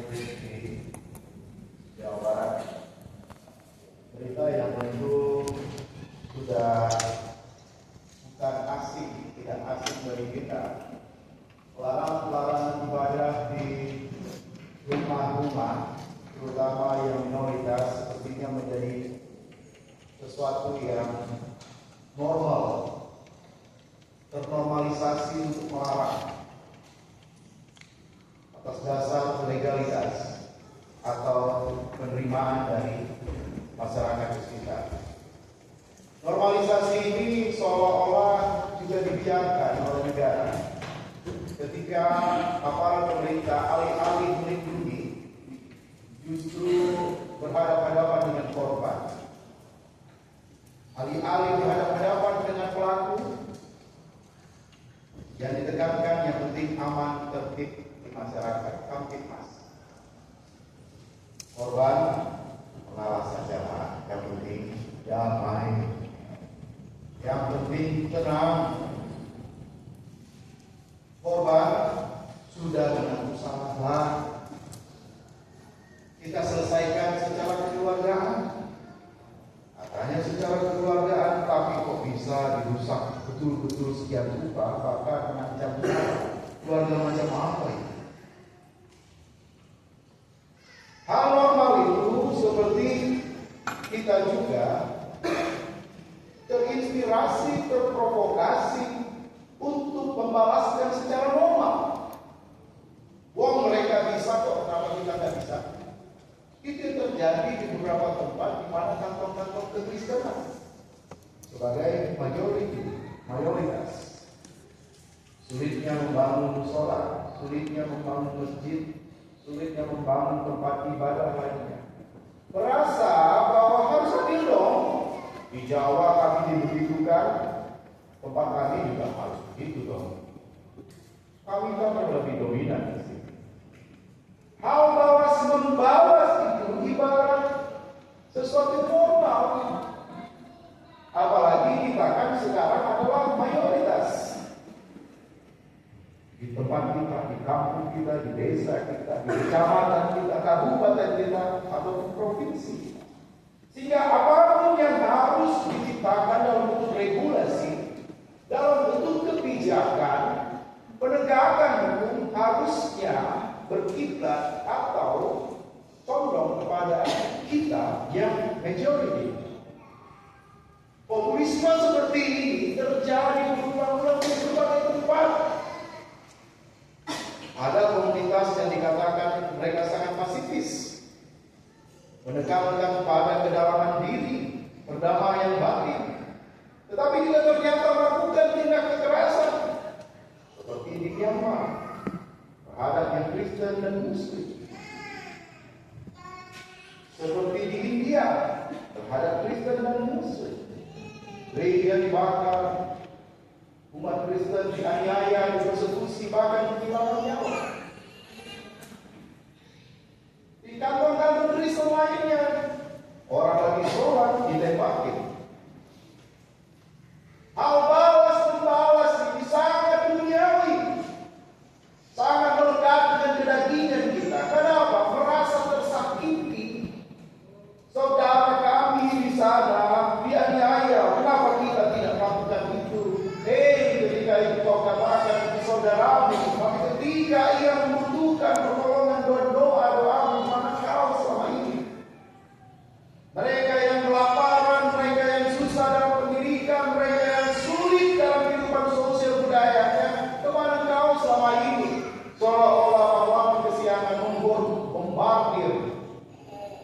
Murid di Jawa Barat. Berita yang tentu sudah bukan asing, tidak asing bagi kita. Larangan ibadah di rumah-rumah, terutama yang minoritas, sepertinya menjadi sesuatu yang normal, ternormalisasi untuk melarang atas dasar legalitas atau penerimaan dari masyarakat sekitar. Normalisasi ini seolah-olah juga dibiarkan oleh negara ketika aparat pemerintah alih-alih melindungi justru berhadapan-hadapan dengan korban. Alih-alih berhadapan-hadapan dengan pelaku, yang ditekankan yang penting aman, tertib di masyarakat, Kamtipmas. Korban mengalah saja, yang penting damai, yang penting tenang. Korban sudah mengaku salah, kita selesaikan secara kekeluargaan. Katanya secara kekeluargaan, tapi kok bisa dirusak betul-betul sekian rupa, bahkan mengancam keluarga macam apa ini? Hal normal itu seperti kita juga terinspirasi, terprovokasi untuk membalaskan secara normal. Wong mereka bisa kok, kenapa kita nggak bisa? Itu terjadi di beberapa tempat di mana kantong-kantong kekristenan sebagai mayoritas. Sulitnya membangun musola, sulitnya membangun masjid, sulitnya membangun tempat ibadah lainnya. Merasa bahwa harus adil dong. Di Jawa kami dibegitukan, tempat kami juga harus begitu dong. Kami kan lebih dominan di sini. Hal membalas itu ibarat sesuatu normal. Apalagi kita kan sekarang adalah mayoritas. Di tempat kita, di kampung kita, di desa kita, di kecamatan kita, kabupaten kita, atau provinsi. Sehingga apapun yang harus diciptakan dalam bentuk regulasi, dalam bentuk kebijakan, penegakan hukum harusnya berkiblat atau condong kepada kita yang majority. Populisme seperti ini terjadi berulang-ulang di berbagai tempat. Ada komunitas yang dikatakan mereka sangat pasifis, menekankan pada kedalaman diri, perdamaian batin, tetapi juga ternyata melakukan tindak kekerasan seperti di Myanmar terhadap yang Kristen dan Muslim, seperti di India terhadap Kristen dan Muslim. Gereja dibakar, umat Kristen dianiaya, dipersekusi, bahkan kehilangan nyawa. Di kantong-kantong Kristen lainnya, orang lagi sholat ditembakin. Hal balas-membalas ini sangat duniawi, sangat melekat dengan kedagingan kita. Kenapa? Merasa tersakiti. Saudara kami di sana dianiaya. Kenapa kita tidak melakukan itu? Ketika itu kau katakan ke saudaramu, tapi ketika ia membutuhkan pertolongan doa-doamu, mana kau selama ini? Mereka yang kelaparan, mereka yang susah dalam pendidikan, mereka yang sulit dalam kehidupan sosial budayanya, kemana kau selama ini? Seolah-olah pahlawan kesiangan membombardir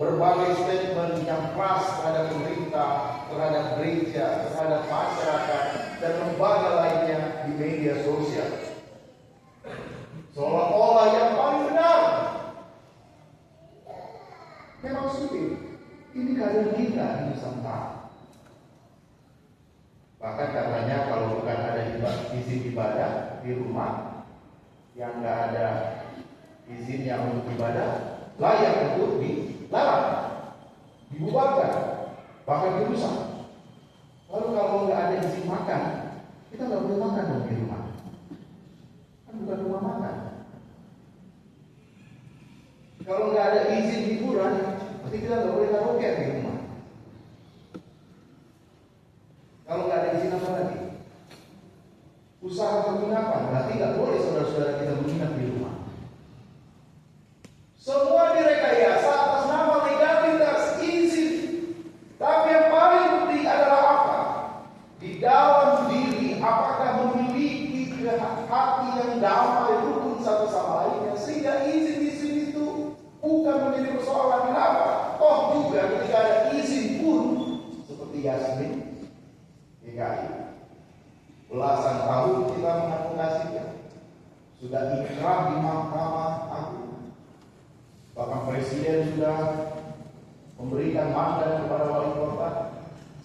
berbagai statement yang keras terhadap pemerintah, terhadap gereja, terhadap masyarakat, dan lembaga lainnya di media sosial. Seolah-olah yang paling benar. Memang sulit. Ini keadaan kita di Nusantara. Bahkan katanya kalau bukan ada izin ibadah di rumah, yang nggak ada izinnya untuk ibadah, layak untuk dilarang, dibubarkan, bahkan dirusak. Lalu kalau nggak ada izin makan, kita nggak boleh makan dong di rumah. Kan bukan rumah makan. Kalau nggak ada izin hiburan, berarti kita nggak boleh karaoke di rumah. Kalau nggak ada izin apa lagi? Usaha penginapan, berarti nggak boleh saudara-saudara kita menginap di rumah. Semua direkayasa atas nama legalitas izin. Tapi yang paling penting adalah apa? Di dalam diri, apakah memiliki hati yang damai, rukun satu sama lainnya, sehingga izin-izin itu bukan menjadi persoalan. Kenapa? Toh juga ketika ada izin pun, seperti Yasmin, DKI, belasan tahun kita mengadvokasinya, sudah ikrah di Mahkamah Agung. Bahkan Presiden sudah memberikan mandat kepada wali kota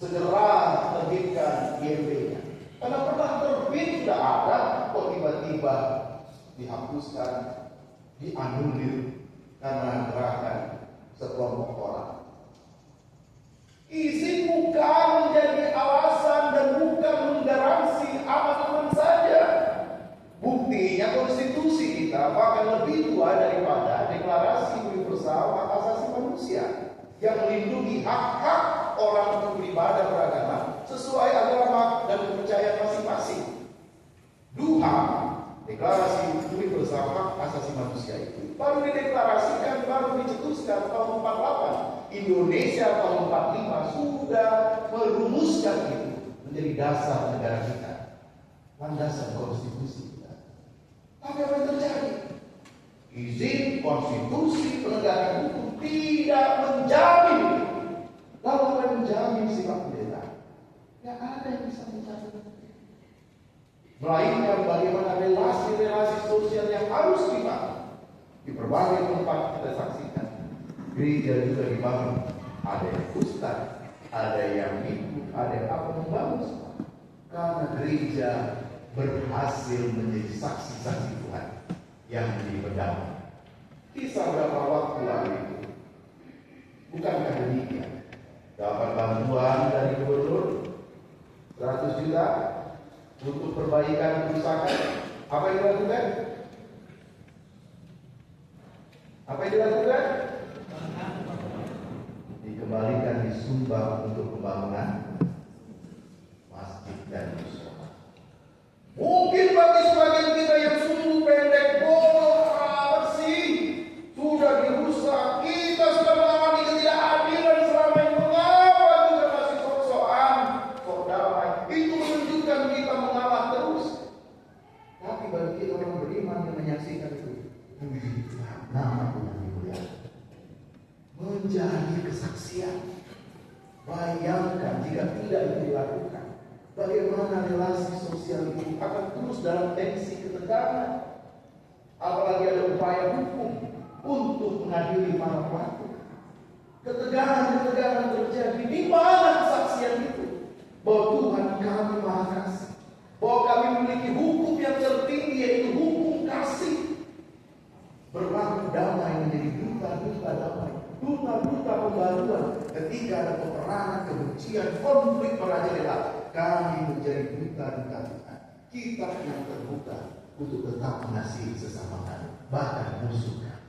segera terbitkan IMB-nya. Karena pernah terbit sudah ada, kok tiba-tiba dihapuskan, dianulir karena gerakan sekelompok orang. Izin bukan menjadi alasan dan bukan menggaransi aman-aman saja. Buktinya konstitusi kita bahkan lebih tua daripada Deklarasi Universal Hak Asasi Manusia yang melindungi hak-hak orang untuk beribadah beragama sesuai agama dan kepercayaan masing-masing. DUHA, Deklarasi Universal Hak Asasi Manusia itu baru dideklarasikan, baru dicetuskan tahun 48. Indonesia tahun 45 sudah merumuskan itu menjadi dasar negara kita, landasan konstitusi kita. Tapi apa yang terjadi? Izin konstitusi penegakan hukum tidak menjamin. Lalu apa yang menjamin sifat pendeta? Ya ada yang bisa menjamin. Melainkan bagaimana relasi-relasi sosial yang harus dibangun. Di berbagai tempat kita saksikan, gereja juga dibangun. Ada yang ustaz, ada yang ikut, ada yang apa membangun semua. Karena gereja berhasil menjadi saksi-saksi Tuhan yang menjadi berdamai. Kisah berapa waktu lalu itu, bukankah demikian? Dapat bantuan dari gubernur 100 juta untuk perbaikan kerusakan. Apa yang dilakukan? Apa yang dilakukan? Dikembalikan, disumbang untuk pembangunan masjid dan musola. Mungkin bagi sebagian kita yang sungguh pendek, bodoh amat sih, sudah dirusak. Kita sudah mengalami ketidakadilan selama ini. Mengapa juga masih sok-sokan, sok damai? Itu menunjukkan kita mengalah terus. Tapi bagi kita orang beriman yang menyaksikan itu, nama Tuhan dimuliakan, menjadi kesaksian. Bayangkan jika tidak itu dilakukan, bagaimana relasi sosial itu akan terus dalam tensi ketegangan. Apalagi ada upaya hukum untuk mengadili para pelaku. Ketegangan terjadi. Di mana kesaksian itu? Bahwa Tuhan kami Maha Kasih, bahwa kami memiliki hukum yang tertinggi, yaitu hukum kasih. Berlaku damai menjadi duta-duta damai, duta-duta pembaruan. Ketika ada peperangan, kebencian, konflik merajalela, kami menjadi duta-duta Tuhan. Kita yang terbuka untuk tetap mengasihi sesama kami, bahkan musuh kami.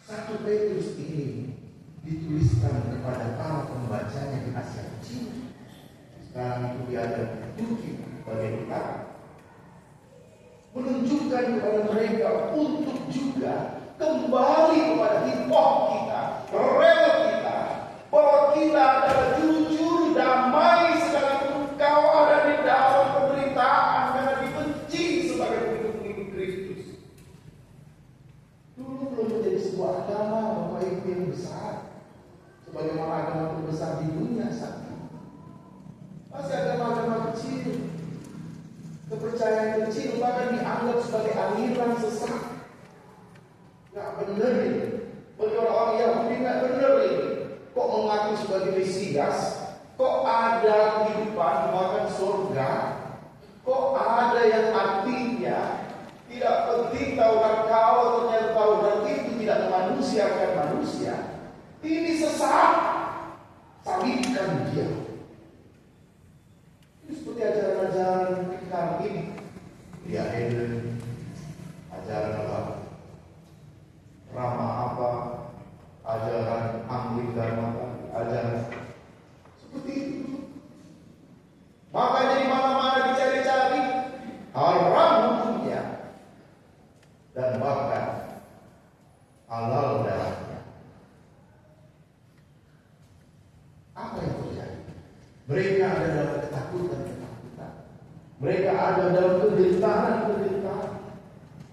1 Petrus ini dituliskan kepada para pembacanya di Asia Kecil. Sekarang itu diajar Turki bagian utara, menunjukkan kepada mereka untuk juga kembali kepada hikmah kita, rel kita, bahwa kita adalah juru-juru damai sekalipun kau ada di dalam penderitaan karena dibenci sebagai pengikut Kristus. Dulu belum menjadi sebuah agama Bapak Ibu yang besar, sebagaimana agama terbesar di dunia saat ini. Masih agama-agama kecil, kepercayaan kecil, bahkan dianggap sebagai aliran sesat. Gak bener ini. Bagi orang-orang Yahudi gak bener ini. Kok mengaku sebagai Mesias? Kok ada kehidupan bahkan surga? Kok ada yang artinya tidak penting Taurat kau, ternyata Taurat itu tidak memanusiakan manusia. Ini sesat. Salibkan dia. Ini seperti ajaran-ajaran sekarang ini. Dia Eden, ajaran apa? menumpahkan halal darahnya. Apa yang terjadi? Mereka ada dalam ketakutan. Mereka ada dalam penderitaan.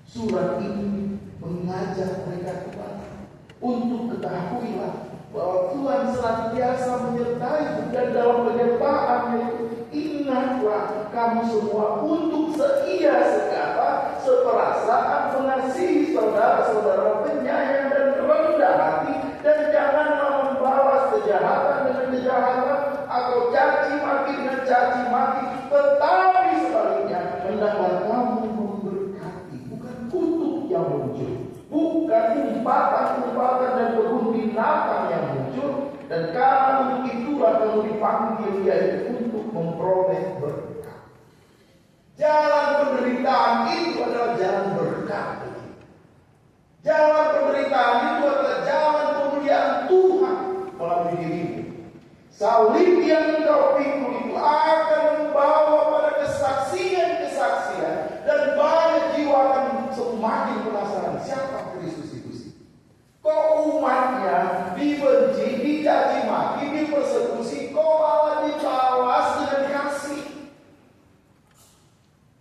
Surat ini mengajak mereka untuk ketahuilah bahwa Tuhan senantiasa menyertai dan dalam penyertaannya itu ingatlah kamu semua untuk seia sekata, seperasaan, mengasihi saudara-saudara, penyayang dan rendah hati, dan janganlah membalas kejahatan dengan kejahatan atau caci maki dengan caci maki, tetapi sebaliknya hendaklah kamu memberkati, bukan kutuk yang muncul, bukan umpatan dan kebun binatang yang muncul, dan karena untuk itulah kamu dipanggil yaitu untuk memperoleh berkat. Jalan penderitaan itu adalah jalan berkat. Jalan penderitaan itu adalah jalan kemuliaan Tuhan melalui dirimu. Salib yang engkau pikul itu akan membawa pada kesaksian dan banyak jiwa akan semakin penasaran siapa Kristus itu sih. Kok umatnya dibenci, dicaci maki, dipersekusi, kok malah dibalas dengan kasih?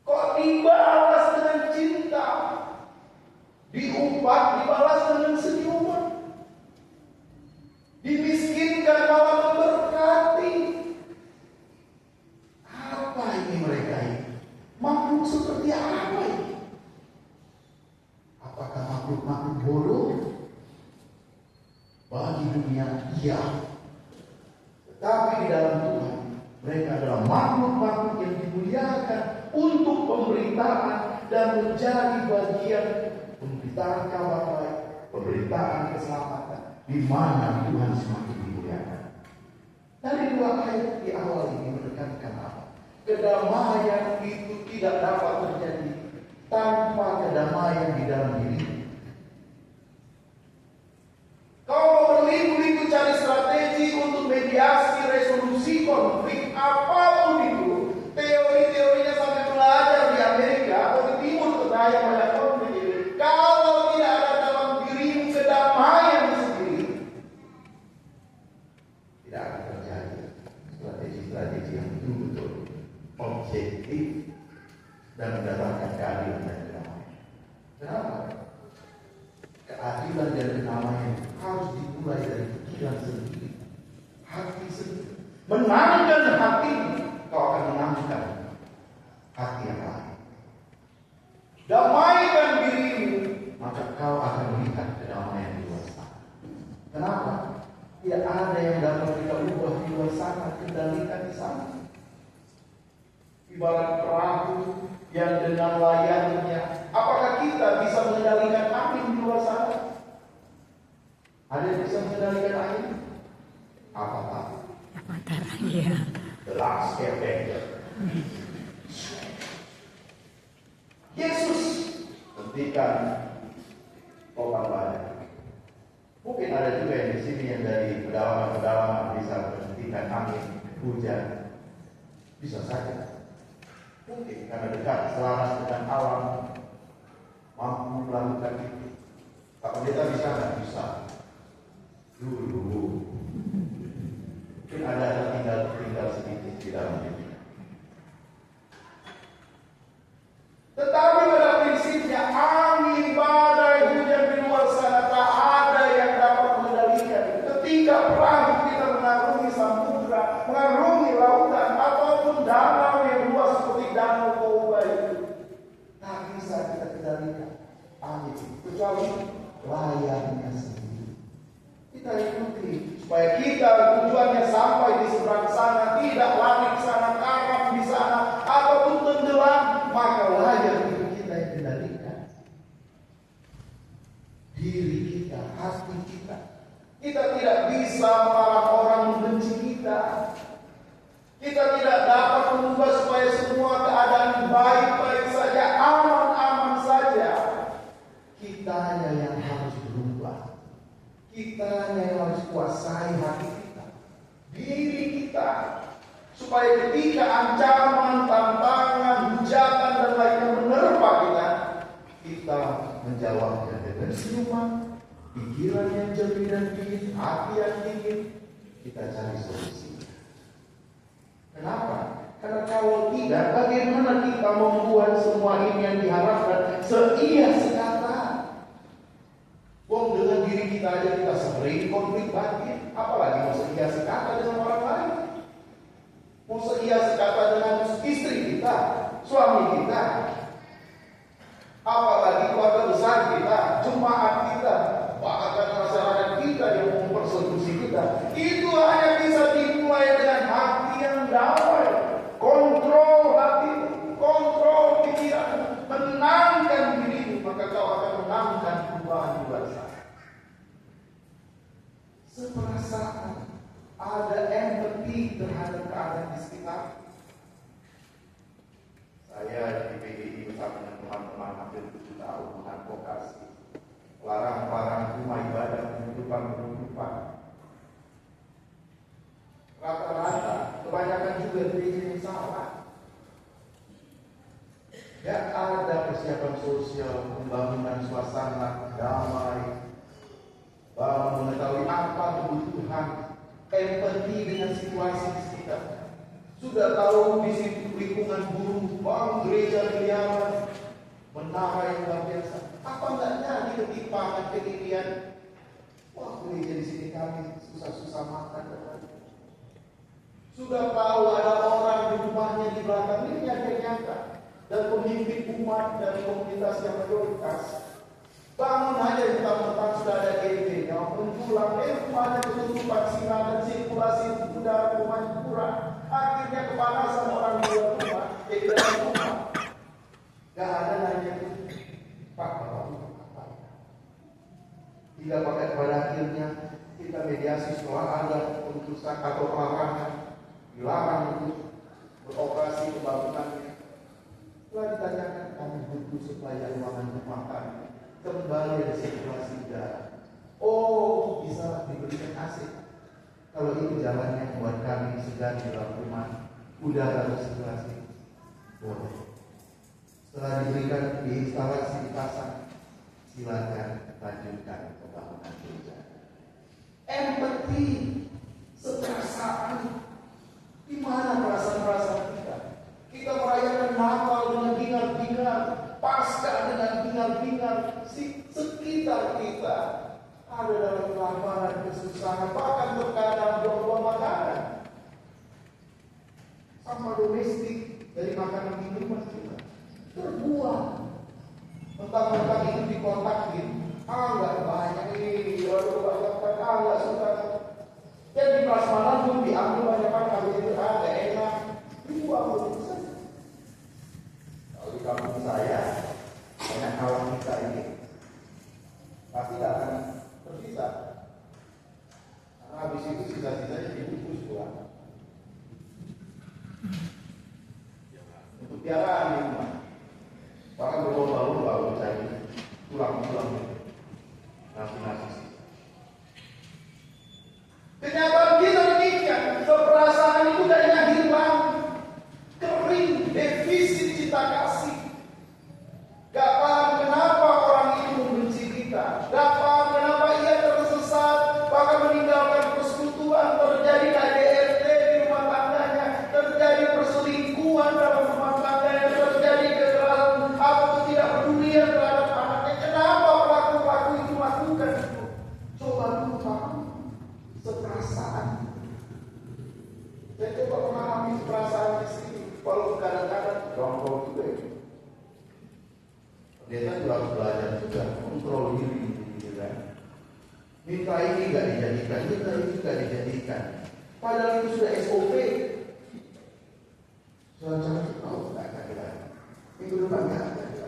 Kok dibalas dengan cinta? Diumpat, dibalas dengan senyuman. Dimiskinkan malah memberkati. Apa ini mereka ini? Makhluk seperti apa ini? Apakah makhluk bodoh? Bagi dunia, iya. Tetapi di dalam Tuhan, mereka adalah makhluk-makhluk yang dimuliakan untuk pemberitaan dan menjadi bagian pemberitaan kabar baik, pemberitaan keselamatan, di mana Tuhan semakin dimuliakan. Dari dua ayat di awal ini menekankan apa? Kedamaian itu tidak dapat terjadi tanpa kedamaian di dalam diri. Kau berliku-liku cari strategi untuk mediasi, resolusi konflik, apapun itu. Teori-teorinya sampai belajar di Amerika atau di Timur Tengah yang banyak konflik. Kalau tidak ada dalam dirimu kedamaian sendiri, tidak akan terjadi strategi-strategi yang betul-betul objektif dan mendatangkan keadilan dan kedamaian. Kenapa? Keadilan dan kedamaian harus dimulai dari pikiran sendiri, hati sendiri. Menangkan hati, kau akan menangkan hati yang lain. Damaikan dirimu, maka kau akan melihat kedamaian di luar sana. Kenapa? Tidak ada yang dapat kita ubah di luar sana, kendalikan di sana. Ibarat perahu yang dengan layarnya, apakah kita bisa mengendalikan angin di luar sana? Ada yang bisa mengendalikan angin? Avatar. Iya. The Last Airbender. Yesus hentikan ombak badai. Mungkin ada juga yang di sini yang dari pedalaman bisa menghentikan angin, hujan. Bisa saja. Mungkin karena dekat selaras dengan alam mampu melakukan itu. Apa kita bisa? Nggak bisa. Dulu mungkin ada tinggal sedikit di dalam diri. Tetapi pada prinsipnya angin, badai, hujan di luar sana tak ada yang dapat mengendalikan. Ketika perahu kita mengarungi samudra, mengarungi lautan ataupun danau yang luas seperti danau Toba itu, tak bisa kita kendalikan angin kecuali layarnya sendiri. Kita ikuti supaya kita tujuannya sampai di seberang sana, tidak lari ke sana, karam di sana, ataupun tenggelam, maka layar itu kita yang kendalikan. Diri kita, hati kita. Kita tidak bisa melarang orang membenci kita. Kita tidak dapat mengubah supaya semua keadaan baik-baik saja, aman-aman saja. Kitanya yang harus berubah. Kitanya yang harus kuasai hati kita, diri kita, supaya ketika ancaman, tantangan, hujatan dan lainnya menerpa kita menjawabnya dengan senyuman, pikiran yang jernih dan dingin, hati yang dingin. Kita cari solusi. Kenapa? Karena kalau tidak, bagaimana kita membuat semua ini yang diharapkan seia sekata? Wong dengan diri kita aja kita sering konflik batin, apalagi mau seia sekata dengan orang lain. Mau seia sekata dengan istri kita, suami kita, apalagi keluarga besar kita, jemaat kita, bahkan masyarakat kita yang mempersekusi kita. Itu hanya bisa dimulai dengan hati yang damai. Kontrol hati, kontrol pikiran, menangkan dirimu, maka kau akan menangkan perubahan di luar sana. Seperasaan, ada empati terhadap keadaan di sekitar. Saya di PGI bersama dengan teman-teman hampir 7 tahun mengadvokasi larang-larang rumah ibadah penutupan. Rata-rata kebanyakan juga di salah. Ya, ada persiapan sosial, pembangunan suasana damai, mengetahui apa kebutuhan, empati dengan situasi di sekitar. Sudah tahu di situ lingkungan buruh, bangun gereja miliaran, menara yang luar biasa. Apa enggak jadi ketimpangan ketinggian? Wah, gereja di sini kami susah-susah makan. Sudah tahu ada orang di rumahnya di belakang ini yang nyata dan pemimpin umat dari komunitas yang mayoritas. Bangun aja mentang-mentang sudah ada GP, yang menjulang rumahnya ketutupan sinar dan sirkulasi udara rumahnya kurang. Akhirnya kepanasan orang di luar rumah, jadi dalam rumah. Gak ada nanya itu, Pak, apa? Tidak pakai pada akhirnya kita mediasi setelah ada keputusan atau larangan, dilarang untuk beroperasi pembangunannya. Setelah ditanyakan, kami butuh supaya ruangan rumah kami kembali ada sirkulasi udara. Oh, bisa diberikan AC. Kalau itu jalannya buat kami segar di dalam rumah, udara bersirkulasi, boleh. Setelah diberikan diinstalasi dipasang, silakan lanjutkan pembangunan gereja. Empati, seperasaan. Di mana perasaan-perasaan kita? Kita merayakan Natal dengan bingar-bingar, Paskah dengan bingar-bingar. Sekitar kita ada dalam kelaparan, kesusahan, bahkan terkadang buang-buang makanan. Sampah domestik dari makanan minuman kita terbuang. Mentang-mentang itu dikontakin, nggak banyak ini, nggak suka. Dan di prasmanan pun diambil banyak habis itu nggak enak, dibuang begitu saja. Kalau di kampung saya, banyak kawan kita ini pasti tidak akan tersisa. Karena habis itu sisa-sisanya dibungkus pulang. Untuk piaraan di rumah. Bahkan berlomba-lomba mencari tulang-tulang nasi-nasi. Kenyataan kita demikian, keperasaan itu darinya hilang, kering, defisit cita kasih. Gak paham kenapa orang itu membenci kita, gak paham kenapa ia tersesat, bahkan meninggalkan persekutuan, terjadi KDRT di rumah tangganya, terjadi perselingkuhan dalam rumah tangganya, terjadi kekerasan atau ketidakpedulian terhadap anaknya. Kenapa pelaku-pelaku itu melakukan itu? Coba dulu paham seperasaan. Saya coba memahami perasaan di sini, walaupun kadang-kadang jongkol juga ini. Dia juga harus belajar juga kontrol diri, gitu kan? Minta ini nggak dijadikan, minta itu nggak dijadikan. Padahal itu sudah SOP. Jangan tahu nggak ada. Minggu depan nggak ada.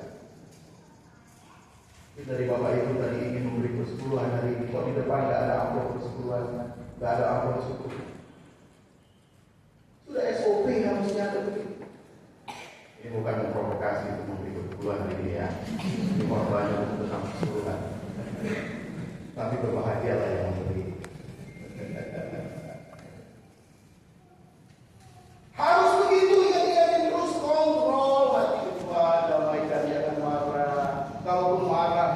Dari Bapak Ibu tadi ingin memberi persepuluhan hari ini, kok di depan nggak ada amplop persepuluhan, nggak ada amplop syukur. Sudah SOP harusnya ada begitu. Ini bukan memprovokasi untuk memberi persepuluhan hari ini ya. Ini korbannya untuk tentang persepuluhan. Tapi berbahagialah yang memberi. Harus begitu, ingat-ingat terus kontrol hati kedua, damaikan jangan marah. Kalaupun marah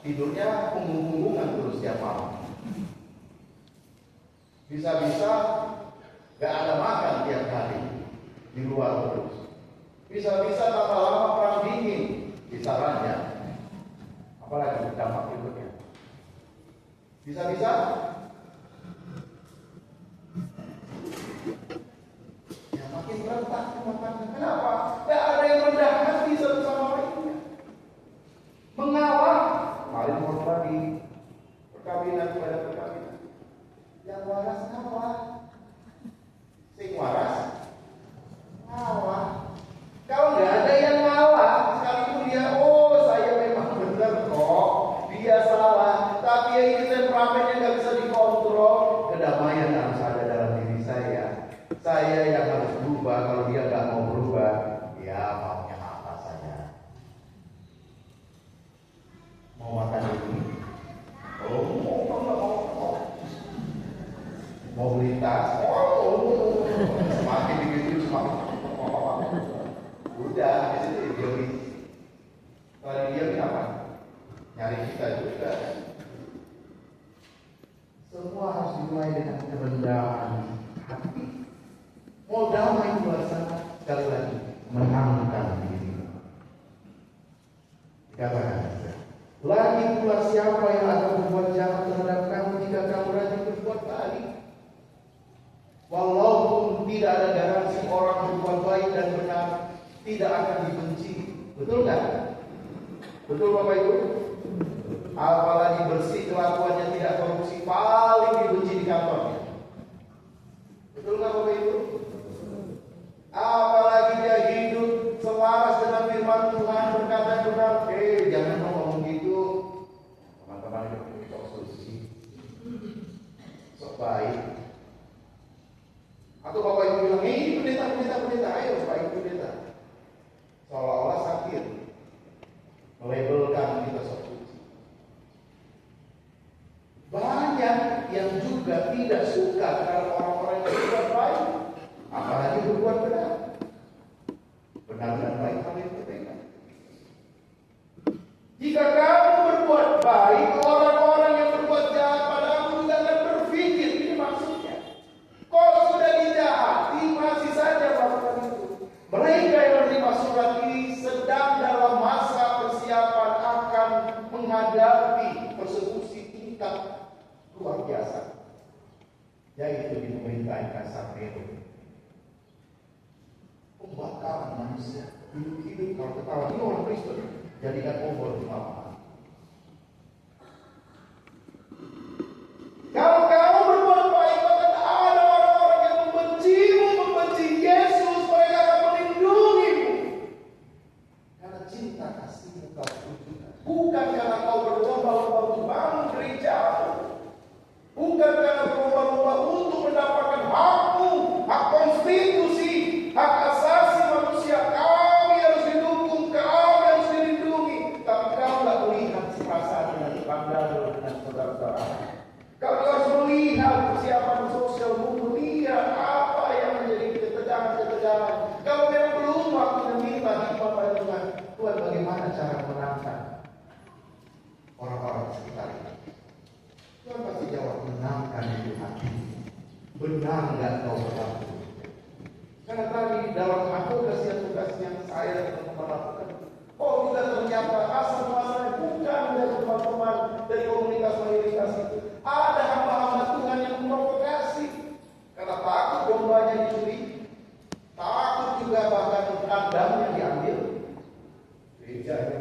tidurnya punggung-punggungan terus tiap malam. Bisa-bisa gak ada makan tiap hari di luar terus. Bisa-bisa tambah lama perang dingin bisa ranjang. Apalagi dampak berikutnya. Bisa-bisa ya makin berantak makannya. Kenapa? Gak ada yang rendah hati satu sama lainnya. Mengalah. Paling korban di perkawinan pada perkawinan. Yang waras ngalah. Sing waras ngalah. Kalau nggak ada yang ngalah, sekalipun dia, saya memang benar kok, dia salah, tapi ya ini temperamennya nggak bisa dikontrol. Kedamaian harus ada dalam diri saya. Saya yang harus berubah. Kalau dia nggak mau berubah, ya maunya apa saja. Mau makan ini? Mau beli tas? Semakin begitu semakin udah di situ ideologi. Kalau dia apa? Nyari kita juga. Semua harus dimulai dengan kerendahan hati. Mau damai suasana, sekali lagi menangkan diri. Katakan, lagi pula siapa yang akan berbuat jahat terhadap kamu jika kamu rajin berbuat baik? Walaupun tidak ada garansi orang berbuat baik dan benar tidak akan dibenci. Betul nggak? Betul Bapak Ibu? Apalagi bersih kelakuannya, tidak korupsi, paling dibenci di kantornya. Betul nggak Bapak Ibu? Apalagi dia hidup selaras dengan firman Tuhan, berkata benar. Jangan ngomong gitu. Teman-teman itu sok suci, sok baik. Atau Bapak Ibu bilang, ini pendeta, ayo Pak Ibu pendeta. Seolah-olah sakit melabelkan kita sok suci. Banyak yang juga tidak suka kalau orang-orang yang berbuat baik, apalagi berbuat benar. Benar dan baik hal yang berbeda. Jika kamu berbuat baik, orang-orang yang berbuat jahat padamu juga akan berpikir, ini maksudnya. Kok sudah dijahati masih saja melakukan itu. Mereka yang menerima surat ini sedang dalam masa persiapan akan menghadapi persekusi tingkat luar biasa, yaitu di pemerintahan Kaisar Nero. Pembakaran manusia hidup kalau ketawa ini orang Kristen jadikan obor di malam. Kalau kamu berbuat baik, maka ada orang-orang yang membencimu, membenci Yesus, mereka akan melindungimu. Karena cinta kasihmu kau tunjukkan. Bukan karena kau berlomba-lomba untuk bangun gerejamu. Bukan karena berlomba-lomba untuk mendapatkan hakmu, hak konstitusi, hak asasi manusia. Kami harus didukung, kami harus dilindungi. Tapi kau tidak melihat perasaan dengan pandang dengan saudara-saudara. Kau harus melihat persiapan sosial, melihat apa yang menjadi ketegangan-ketegangan. Kalau memang belum waktunya minta hikmah pada Tuhan, Tuhan bagaimana cara menangkan orang-orang sekitar kita? Tuhan pasti jawab, menangkan itu hati. Benar nggak kau berlaku? Karena tadi dalam tugas yang saya teman-teman lakukan, kita ternyata asal-muasalnya bukan dari teman-teman dari komunitas itu. Ada hamba-hamba Tuhan yang memprovokasi karena takut dombanya dicuri, takut juga bahkan kandangnya diambil. Gereja ini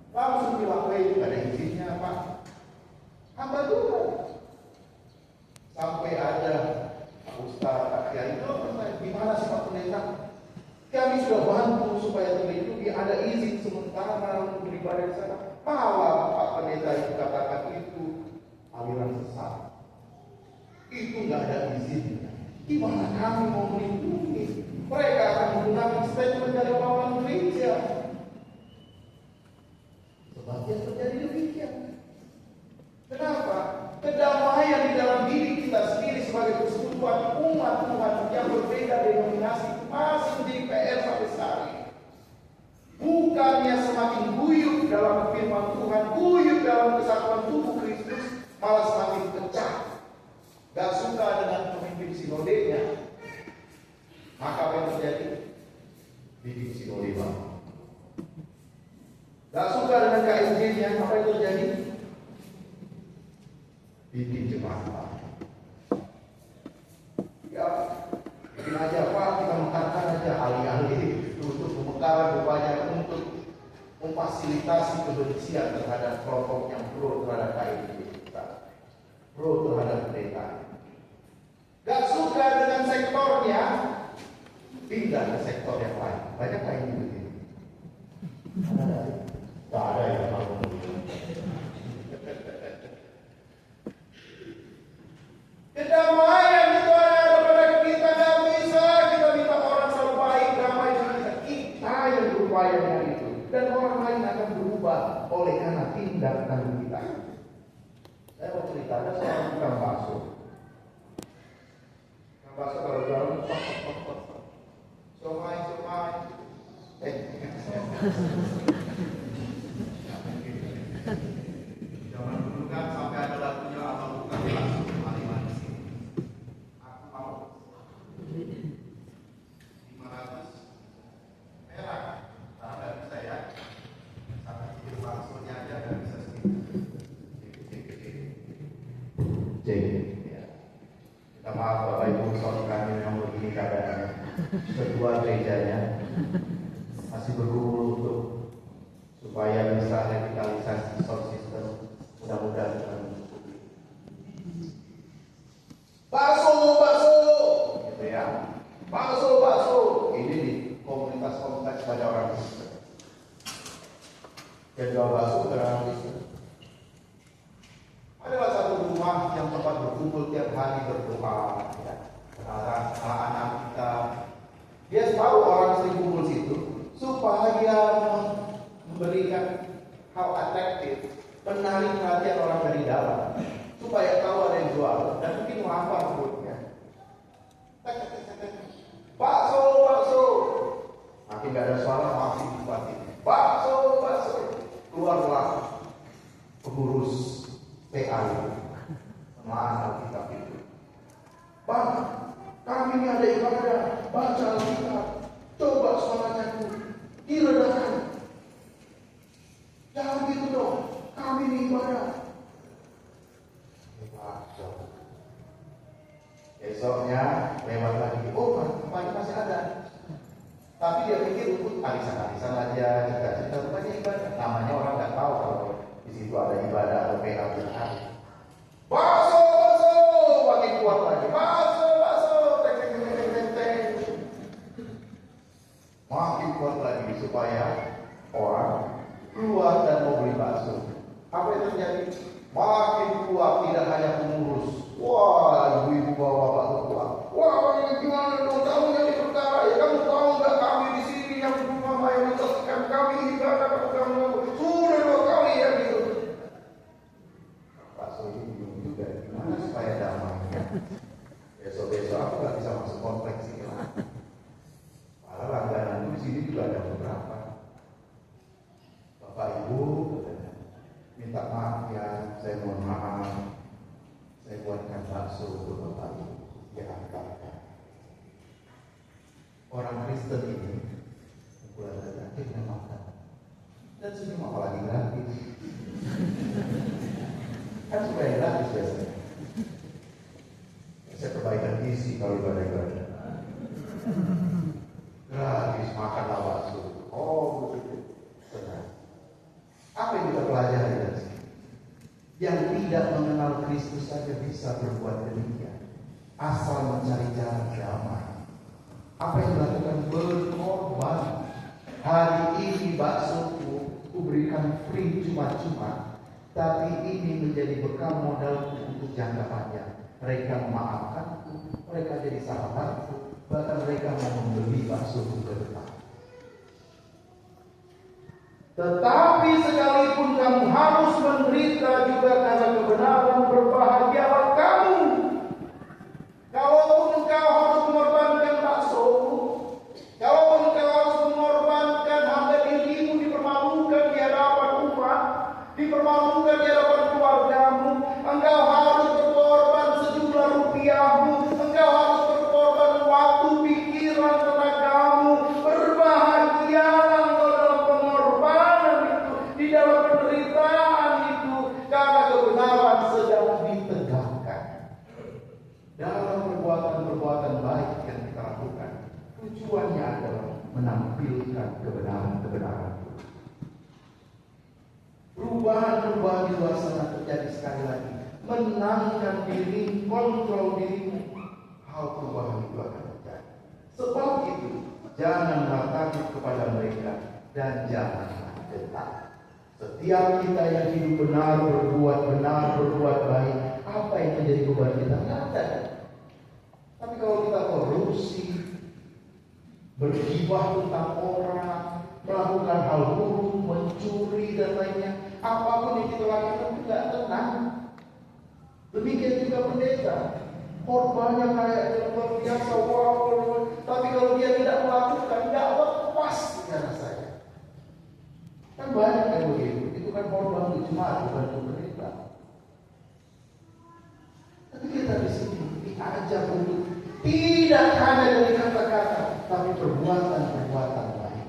langsung bilang, itu ada izinnya Pak. Hamba Tuhan. Sampai ada Pak Ustaz, ya itu gimana sih Pak Pendeta? Kami sudah bantu supaya terlindungi, ada izin sementara untuk beribadah di sana. Malah Pak Pendeta itu katakan itu aliran sesat. Itu nggak ada izinnya. Gimana kami mau melindungi? Mereka akan menggunakan statement dari orang gereja. Sebabnya terjadi demikian. Kenapa? Kedamaian di dalam diri kita sendiri sebagai persekutuan umat Tuhan yang berbeda denominasi masih menjadi PR sampai sekarang. Bukannya semakin guyup dalam firman Tuhan, guyup yang terjadi? Bikin sinolima. Gak suka dengan KSJ-nya, apa yang terjadi? Bikin jemaah. Ya, bikin aja Pak, kita mekarkan aja alih-alih untuk pemekaran rupanya untuk memfasilitasi kebencian terhadap kelompok yang pro terhadap KSJ, pro terhadap pendeta. Gak suka dengan sektornya, pindah ke sektor yang lain. Banyak kayak gitu. Gak ada yang mau. Kedamaian itu ada pada kita, gak bisa kita minta orang selalu baik, damai dengan kita yang berupaya dengan itu. Dan orang lain akan berubah oleh karena tindakan kita. Saya mau cerita, ada seorang tukang bakso. Tukang bakso kalau jalan, somai. Zaman dulu kan sampai ada lagunya abang tukang bakso manis. Aku mau 500 merah. Nah, nggak bisa ya. Sampai cicil baksonya aja nggak bisa segitu. Ya. Kita maaf Bapak Ibu, soal kami memang begini keadaannya. Kedua gerejanya masih bergumul untuk supaya bisa revitalisasi sound system. Mudah-mudahan kita mencukupi. Bakso, gitu ya. Bakso. Ini di komunitas pada orang Kristen. Dan jual bakso ke orang Kristen. Adalah satu rumah yang tempat berkumpul tiap hari berdoa. Ya. Anak-anak kita, dia tahu orang sering kumpul situ supaya memberikan how attractive, menarik perhatian orang dari dalam, supaya tahu ada yang jual dan mungkin melapar perutnya. Bakso. Makin gak ada suara, makin dibatin. Bakso. Keluarlah pengurus PA sama Alkitab itu. Bang, kami ini ada ibadah, baca Alkitab. Coba suaranya diredakan. Jangan gitu dong, kami ini ibadah. Besoknya lewat lagi, pagi masih ada. Tapi dia pikir untuk arisan-arisan aja, cerita-cerita rupanya ibadah. Namanya orang nggak tahu kalau di situ ada ibadah atau PA benar. Bakso, makin kuat lagi. Bakso, teng. Makin kuat lagi supaya orang keluar dan mau beli bakso. Apa yang terjadi? Makin kuat, tidak hanya pengurus. Wah, ibu-ibu bawa bakso kuat. Wah, ini gimana dong? Kamu jadi perkara ya? Kamu tahu nggak kami di sini yang mayoritaskan kami ibadah kamu sudah 2 kali ya gitu. Bakso ini bingung juga. Gimana supaya damai? Besok-besok aku nggak bisa masuk kompleks ini lah. Malah langganan di sini juga ada beberapa. Bapak Ibu, minta maaf ya, saya mohon maaf. Saya buatkan bakso untuk Bapak Ibu. Diangkat. Orang Kristen ini bulan akhirnya makan. Dan senyum apalagi gratis. Kan supaya gratis biasanya. Saya perbaikan isi kalau ibadah-ibadah. Gratis makanlah bakso. Oh begitu. Tenang. Apa yang kita pelajari dari sini? Yang tidak mengenal Kristus saja bisa berbuat demikian. Asal mencari jalan damai. Apa yang dilakukan? Berkorban. Hari ini baksoku kuberikan free cuma-cuma, tapi ini menjadi bekal modalku untuk jangka panjang. Mereka memaafkanku, mereka jadi sahabatku, bahkan mereka mau membeli baksoku ke depan. Tetapi sekalipun kamu harus menderita juga karena kebenaran, berbahagialah kamu. Kalaupun engkau harus mengorbankan baksomu, kalaupun engkau harus mengorbankan harga dirimu, dipermalukan di hadapan umat, dipermalukan di hadapan keluargamu, engkau harus berkorban sejumlah rupiahmu, engkau harus berkorban waktu, pikiran, tenaga menampilkan kebenaran-kebenaran. Perubahan-perubahan di luar sana terjadi sekali lagi. Menangkan diri, kontrol dirimu. Hal perubahan itu akan terjadi. Sebab itu, janganlah takut kepada mereka dan janganlah gentar. Setiap kita yang hidup benar, berbuat baik, apa yang menjadi beban kita? Tidak ada. Tapi kalau kita korupsi, bergibah tentang orang, melakukan hal buruk, mencuri dan lainnya, apapun yang kita lakukan tidak tenang. Demikian juga pendeta, korbannya kayak luar biasa, wow, tapi kalau dia tidak melakukan, tidak lepas cara saya. Kan banyak yang begitu. Itu kan korban untuk jemaat, bukan untuk pendeta. Tapi kita di sini diajak untuk tidak hanya dari kata-kata, tapi perbuatan-perbuatan baik.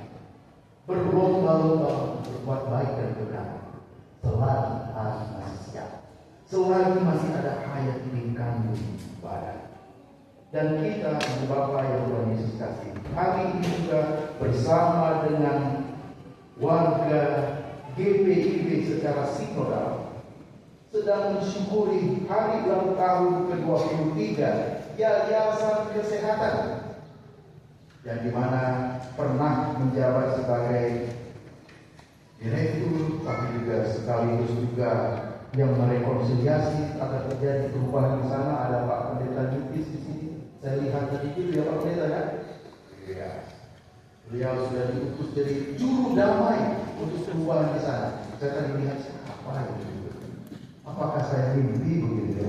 Berlomba-lomba berbuat baik dan benar. Selagi hari masih siap, selagi masih ada hayat di kandung badan. Dan kita, Bapak yang Tuhan Yesus kasih, hari ini juga bersama dengan warga GPIB secara sinodal sedang mensyukuri hari ulang tahun ke-23 Yayasan Kesehatan, yang dimana pernah menjabat sebagai direktur, tapi juga sekaligus juga yang merekonsiliasi agar terjadi perubahan di sana. Ada Pak Pendeta Yudis di sini. Saya lihat tadi itu ya Pak Pendeta ya. Iya. Beliau sudah diutus jadi juru damai untuk perubahan di sana. Saya tadi lihat apa itu? Apakah saya mimpi begitu?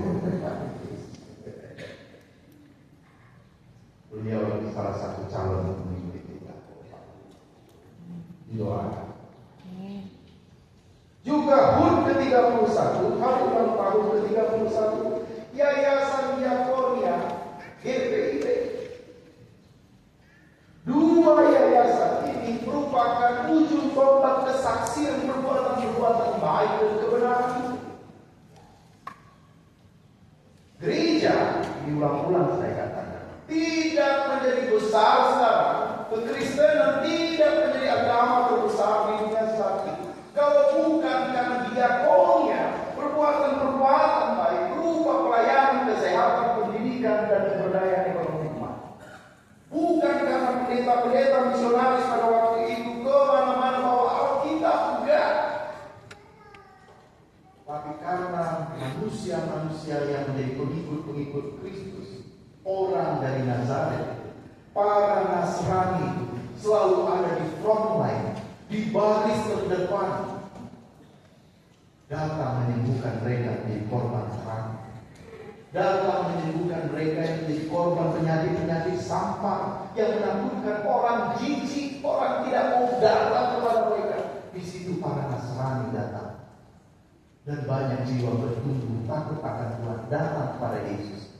Beliau ini salah satu calon pemimpin kita. Doakan. Juga HUT ke-31, hari ulang tahun ke-31, Yayasan Diakonia GPIB. Dua yayasan ini merupakan ujung tombak kesaksian perbuatan-perbuatan baik dan kebenaran. Gereja, diulang-ulang saya katakan, tidak menjadi besar sekarang. Kekristenan tidak menjadi agama terbesar di dunia saat ini kalau bukan karena diakonia, perbuatan-perbuatan baik berupa pelayanan kesehatan, pendidikan, dan pemberdayaan ekonomi umat. Bukan karena pendeta-pendeta misionaris pada waktu itu kemana-mana bawa Alkitab, enggak. Tapi karena manusia-manusia yang menjadi pengikut-pengikut Kristus, orang dari Nazaret, para Nasrani selalu ada di front line, di baris terdepan, datang menyembuhkan mereka menjadi korban serangan, datang menyembuhkan mereka yang menjadi korban penyakit-penyakit sampah yang menakutkan orang, jijik, orang tidak mau datang kepada mereka. Di situ para Nasrani datang, dan banyak jiwa bertumbuh takut akan Tuhan datang kepada Yesus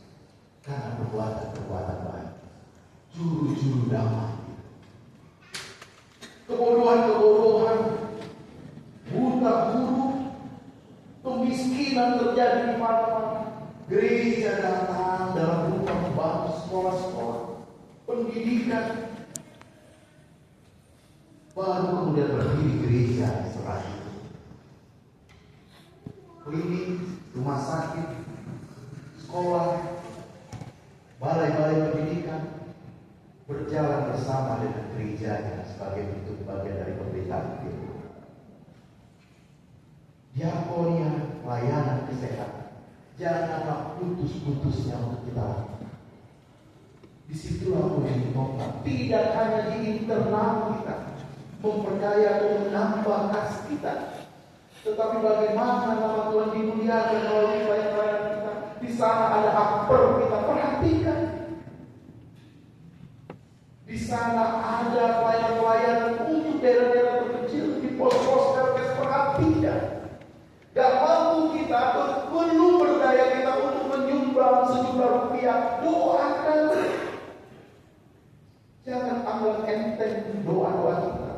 karena perbuatan-perbuatan baik, juru-juru damai. Kebodohan-kebodohan, buta huruf, kemiskinan terjadi di mana-mana. Gereja datang dalam rupa membantu sekolah-sekolah, pendidikan, baru kemudian berdiri gereja setelah itu. Klinik, rumah sakit, sekolah, balai-balai pendidikan berjalan bersama dengan gerejanya sebagai bentuk bagian dari pemberitaan itu. Diakonia, layanan kesehatan, janganlah putus-putusnya untuk kita lakukan. Disitulah kunci tombak. Tidak hanya di internal kita memperkaya atau menambah kasih kita, tetapi bagaimana nama Tuhan dimuliakan melalui pelayanan kita. Di sana ada hak per kita, perhatikan. Di sana ada pelayanan-pelayanan untuk daerah-daerah terkecil, di pos-pos RKS, perhatikan. Gak mampu kita atau belum berdaya kita untuk menyumbang sejumlah rupiah, doakan. Jangan anggap enteng doa-doa kita.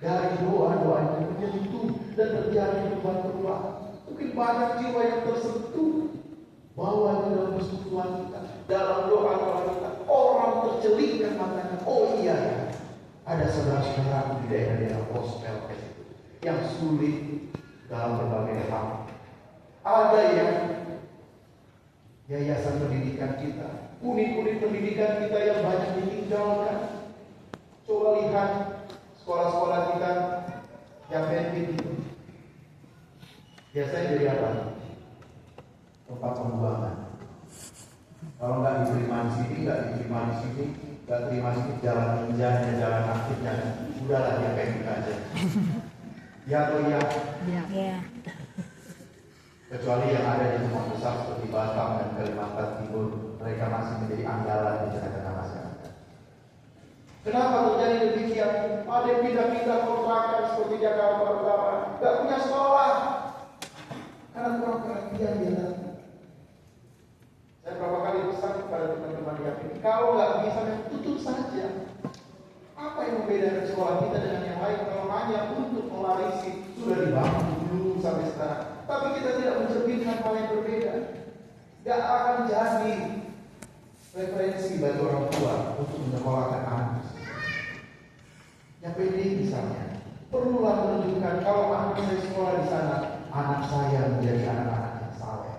Dari doa-doa itu menyentuh dan terjadi perubahan-perubahan. Mungkin banyak jiwa yang tersentuh. Bawa di dalam persekutuan kita, dalam doa-doa kita, orang tercelikkan matanya. Oh iya ya, Ada saudara-saudara di daerah-daerah gospel yang sulit dalam berbagai hal. Ada yang yayasan pendidikan kita, unit-unit pendidikan kita yang banyak ditinggalkan. Coba lihat sekolah-sekolah kita yang penting itu. Biasanya jadi apa? Tempat pembuangan. Kalau nggak diterima di sini, nggak diterima di sini, nggak terima sini, jalan ninjanya, jalan aktifnya, udahlah dia pengen aja. Ya atau ya? Ya. Kecuali yang ada di rumah besar seperti Batam dan Kalimantan Timur, mereka masih menjadi andalan di tengah-tengah masyarakat. Kenapa terjadi demikian? Ada yang pindah-pindah kontrakan seperti Jakarta Utara, nggak punya sekolah, karena kurang perhatian dia. Saya berapa kali pesan kepada teman-teman yang ini, kalau nggak bisa tutup saja. Apa yang membedakan sekolah kita dengan yang lain kalau hanya untuk mewarisi sudah dibangun dulu sampai sekarang, tapi kita tidak mencerminkan hal yang berbeda, nggak akan jadi referensi bagi orang tua untuk menyekolahkan anak. Yang PD misalnya, perlulah menunjukkan kalau anak saya sekolah di sana, anak saya menjadi anak-anak yang saleh.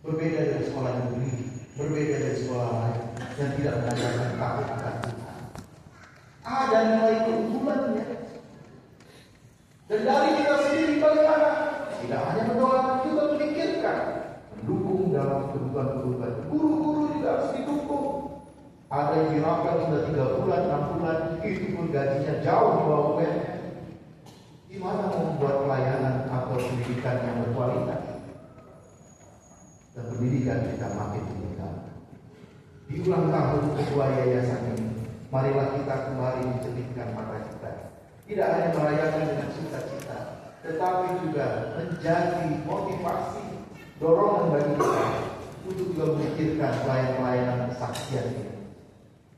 Berbeda dari sekolah negeri, berbeda dari sekolah lain yang tidak mengajarkan takut akan Tuhan. Ada nilai keunggulannya. Dan dari kita sendiri bagaimana? Tidak hanya mendoakan, juga memikirkan, mendukung dalam kebutuhan-kebutuhan. Guru-guru juga harus didukung. Ada yang dirapel sudah 3 bulan, 6 bulan, itu pun gajinya jauh di bawah UMR. Gimana membuat pelayanan atau pendidikan yang berkualitas? Dan pendidikan kita makin meningkat. Di ulang tahun kedua yayasan ini, marilah kita kembali mencerminkan mata kita. Tidak hanya merayakan dengan sukacita, tetapi juga menjadi motivasi, dorongan bagi kita untuk juga memikirkan pelayanan kesaksian ini.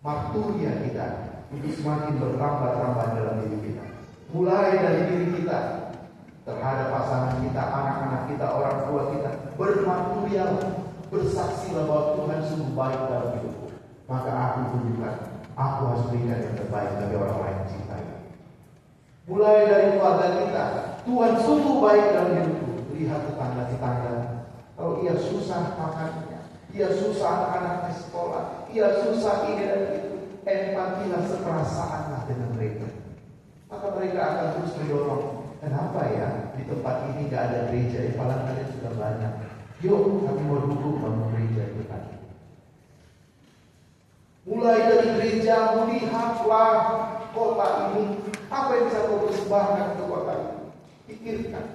Marturia kita untuk semakin bertambah-tambah dalam diri kita. Mulai dari diri kita terhadap pasangan kita, anak-anak kita, orang tua kita, bermarturialah, bersaksilah bahwa Tuhan sungguh baik dalam hidupku. Maka aku tunjukkan, aku harus berikan yang terbaik bagi orang lain yang cintai. Mulai dari keluarga kita, Tuhan sungguh baik dalam hidupku. Lihat tetangga-tetangga, kalau ia susah makannya, ia susah anak-anaknya sekolah, ia susah ini dan itu, empatilah, seperasaanlah dengan mereka. Maka mereka akan terus mendorong. Kenapa ya di tempat ini gak ada gereja? Padahal kalian sudah banyak. Yuk kami mau dukung bangun gereja kita. Mulai dari gereja, lihatlah kota ini. Apa yang bisa kau persembahkan ke kota ini? Pikirkan.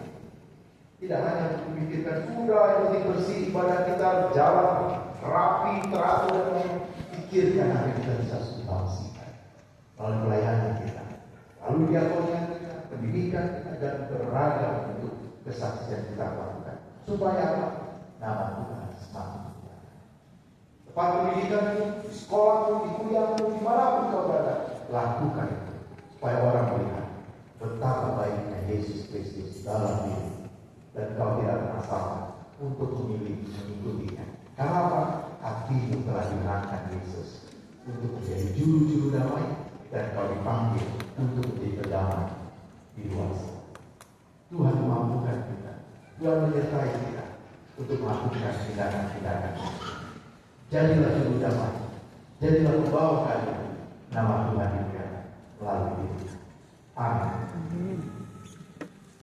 Tidak hanya memikirkan sudah yang penting bersih, ibadah kita jalan rapi, teratur dan lain. Pikirkan apa yang kita bisa sumbangsikan melalui pelayanan kita, lalu diakonnya kita, pendidikan kita, dan beragam bentuk kesaksian kita lakukan. Supaya apa? Nama Tuhan semakin besar. Tempat pendidikan itu, di sekolah pun, di kuliah pun, dimanapun kau berada, lakukan itu supaya orang melihat betapa baiknya Yesus Kristus dalam diri, dan kau tidak bermasalah untuk memilih mengikutinya. Karena apa? Hatimu telah dimenangkan Yesus untuk menjadi juru-juru damai, dan kau dipanggil untuk menjadi pendamai di luar sana. Tuhan memampukan kita, Tuhan menyertai kita untuk melakukan tindakan-tindakan. Jadilah juru damai, jadilah pembawa keadilan. Nama Tuhan dimuliakan melalui diri. Amin.